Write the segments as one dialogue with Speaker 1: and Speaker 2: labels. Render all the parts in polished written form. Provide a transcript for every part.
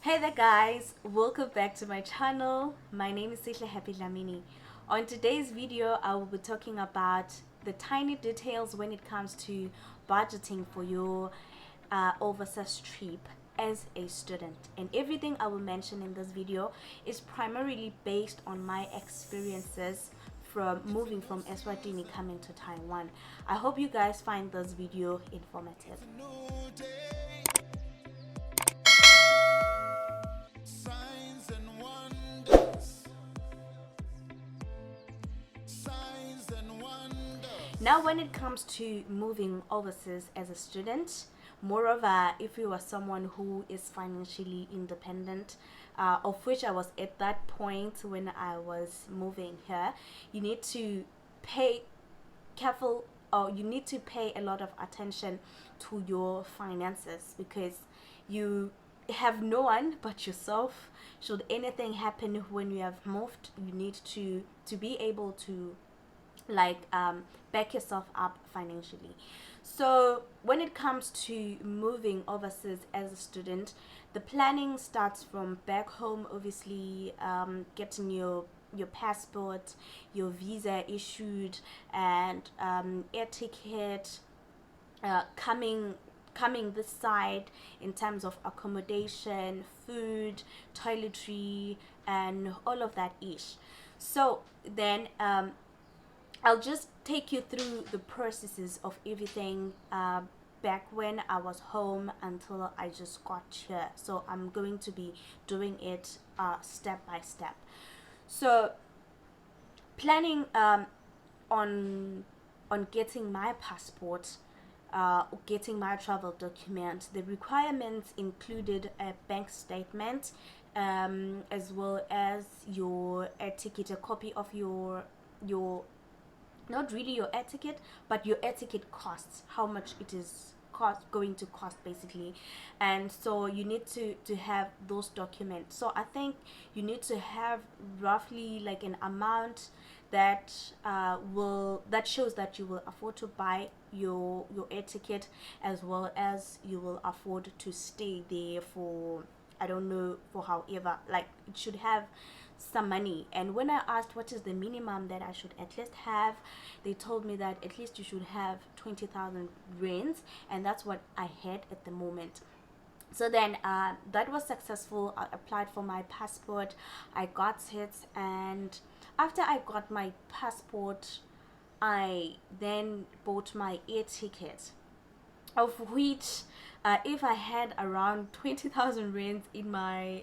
Speaker 1: Hey there guys, welcome back to my channel. My name is Sihle Happy Dlamini. On today's video, I will be talking about the tiny details when it comes to budgeting for your overseas trip as a student. And everything I will mention in this video is primarily based on my experiences from moving from Eswatini coming to Taiwan. I hope you guys find this video informative. Now, when it comes to moving overseas as a student, moreover, if you are someone who is financially independent, of which I was at that point when I was moving here, you need to pay careful, or you need to pay a lot of attention to your finances, because you have no one but yourself. Should anything happen when you have moved, you need to be able to back yourself up financially. So when it comes to moving overseas as a student, the planning starts from back home, obviously, getting your passport, your visa issued, and air ticket, coming this side in terms of accommodation, food, toiletry, and all of that ish. So then I'll just take you through the processes of everything back when I was home until I just got here. So I'm going to be doing it step by step. So planning on getting my passport, getting my travel document. The requirements included a bank statement, as well as your air ticket, a copy of your not really your air ticket, but your air ticket costs, how much it is going to cost basically. And so you need to have those documents. So I think you need to have roughly like an amount that that shows that you will afford to buy your air ticket, as well as you will afford to stay there for, I don't know, for however, like it should have some money. And when I asked what is the minimum that I should at least have, they told me that at least you should have 20,000 rands, and that's what I had at the moment. So then that was successful. I applied for my passport, I got it, and after I got my passport, I then bought my air ticket, of which if I had around 20,000 rands in my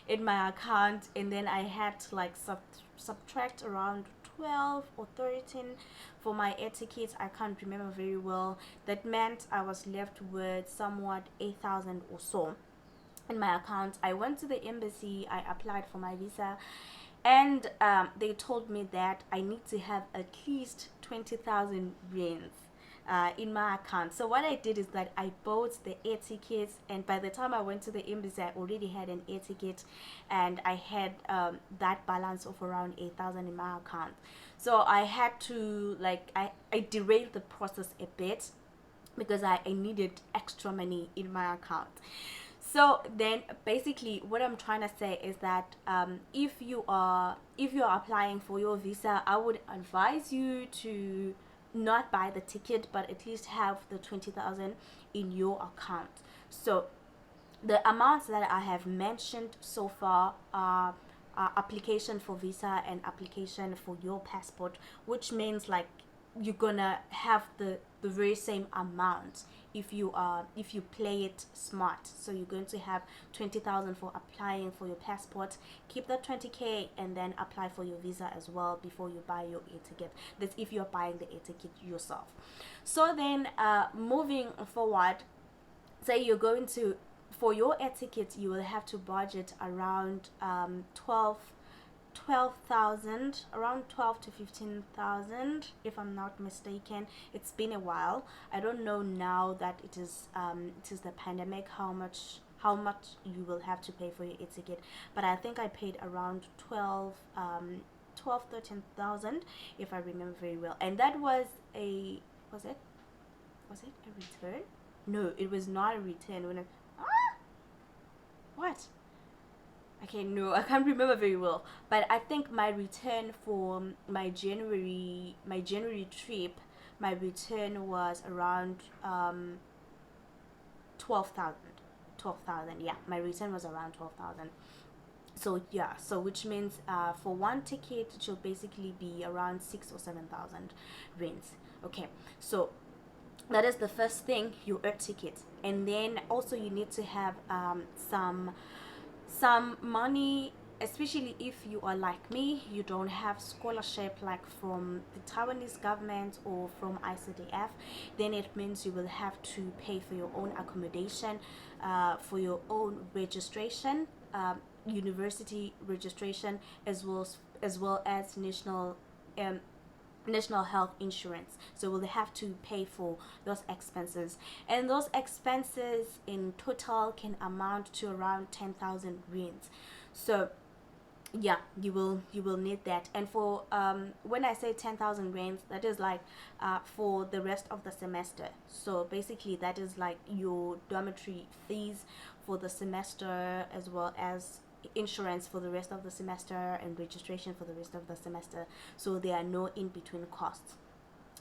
Speaker 1: in my account, and then I had to like subtract around 12 or 13 for my air tickets, I can't remember very well. That meant I was left with somewhat 8,000 or so in my account. I went to the embassy, I applied for my visa, and they told me that I need to have at least 20,000 rands in my account. So what I did is that I bought the air tickets, and by the time I went to the embassy, I already had an air ticket, and I had that balance of around 8,000 in my account. So I had to I derailed the process a bit, because I needed extra money in my account. So then basically what I'm trying to say is that if you are applying for your visa, I would advise you to not buy the ticket, but at least have the 20,000 in your account. So the amounts that I have mentioned so far are application for visa and application for your passport, which means like you're gonna have the very same amount if you play it smart. So you're going to have 20,000 for applying for your passport, keep that 20k, and then apply for your visa as well before you buy your air ticket. That's if you're buying the air ticket yourself. So then moving forward, say you're going to, for your air ticket, you will have to budget around 12,000, around 12 to 15,000 if I'm not mistaken. It's been a while. I don't know now that it is the pandemic how much you will have to pay for your air ticket, but I think I paid around 13,000 if I remember very well. And that was a, was it a return? No, it was not a return. When what Okay, no, I can't remember very well, but I think my return for my January trip, my return was around 12,000. 12,000, yeah, my return was around 12,000. So yeah, so which means for one ticket it should basically be around 6 or 7,000 rands. Okay, so that is the first thing, your air ticket. And then also you need to have some money, especially if you are like me, you don't have scholarship like from the Taiwanese government or from ICDF. Then it means you will have to pay for your own accommodation, for your own registration, university registration, as well as um, national health insurance. So we'll have to pay for those expenses, and those expenses in total can amount to around 10,000 rands. So yeah, you will need that. And for when I say 10,000 rands, that is like for the rest of the semester. So basically that is like your dormitory fees for the semester, as well as insurance for the rest of the semester and registration for the rest of the semester. So there are no in between costs.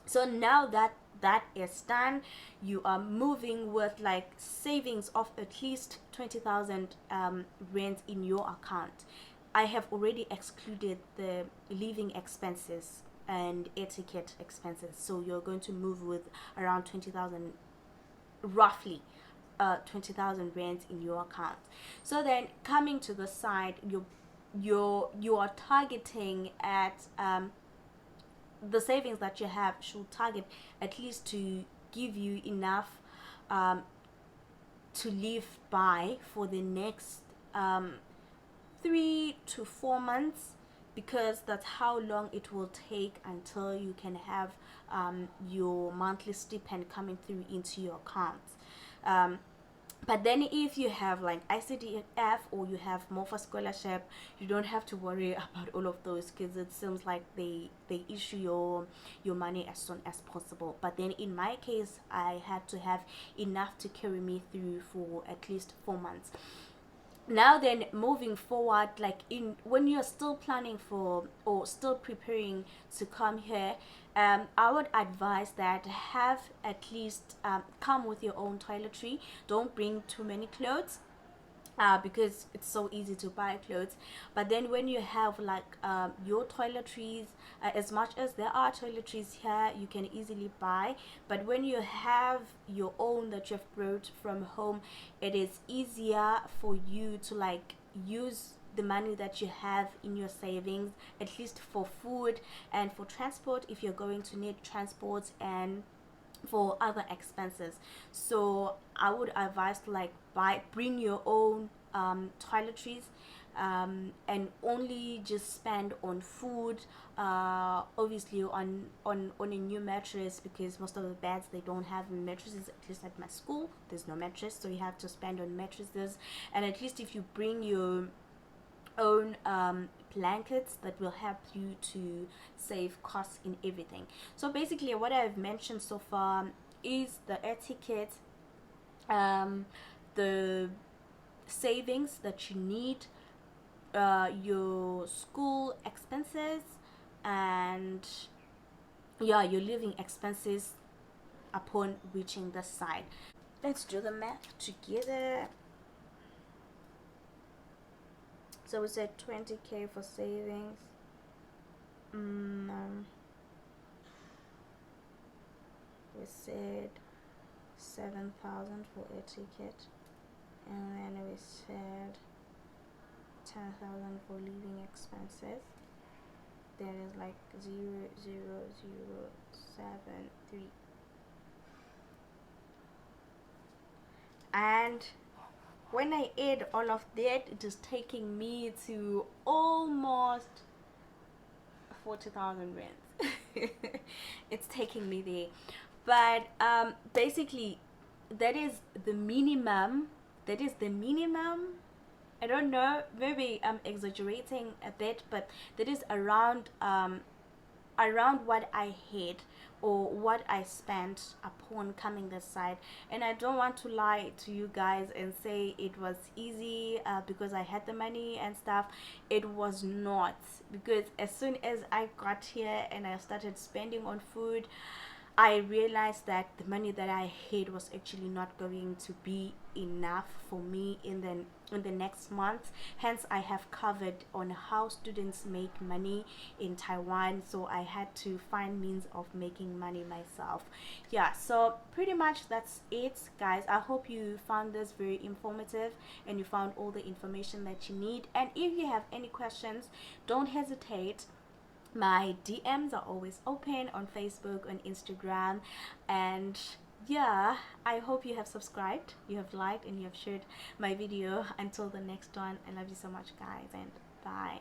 Speaker 1: So now that that is done, you are moving with like savings of at least 20,000 rands in your account. I have already excluded the living expenses and air ticket expenses, so you're going to move with around 20,000, roughly 20,000 rands in your account. So then coming to the side, you are targeting at the savings that you have should target at least to give you enough to live by for the next 3 to 4 months, because that's how long it will take until you can have your monthly stipend coming through into your account. But then if you have like ICDF or you have MOFA scholarship, you don't have to worry about all of those, because it seems like they issue your money as soon as possible. But then in my case, I had to have enough to carry me through for at least 4 months. Now then, moving forward, like in when you're still planning for or still preparing to come here, I would advise that have at least come with your own toiletry. Don't bring too many clothes, because it's so easy to buy clothes. But then when you have like your toiletries, as much as there are toiletries here you can easily buy, but when you have your own that you've brought from home, it is easier for you to like use the money that you have in your savings, at least for food and for transport if you're going to need transport, and for other expenses. So I would advise to like bring your own toiletries, and only just spend on food, obviously on a new mattress, because most of the beds they don't have mattresses. At least at my school there's no mattress, so you have to spend on mattresses. And at least if you bring your own blankets, that will help you to save costs in everything. So basically what I've mentioned so far is the etiquette, the savings that you need, your school expenses, and yeah, your living expenses upon reaching the site. Let's do the math together. So we said 20k for savings. We said 7,000 for a ticket, and then we said 10,000 for living expenses. That is like 0.0073. And when I add all of that, it is taking me to almost 40,000 rands. It's taking me there. But basically, that is the minimum. That is the minimum. I don't know, maybe I'm exaggerating a bit, but that is around what I had or what I spent upon coming this side. And I don't want to lie to you guys and say it was easy because I had the money and stuff. It was not, because as soon as I got here and I started spending on food, I realized that the money that I had was actually not going to be enough for me in the next month. Hence, I have covered on how students make money in Taiwan. So I had to find means of making money myself. Yeah, so pretty much that's it, guys. I hope you found this very informative and you found all the information that you need. And if you have any questions, don't hesitate. My DMs are always open on Facebook, on Instagram, and yeah, I hope you have subscribed, you have liked, and you have shared my video. Until the next one, I love you so much, guys, and bye.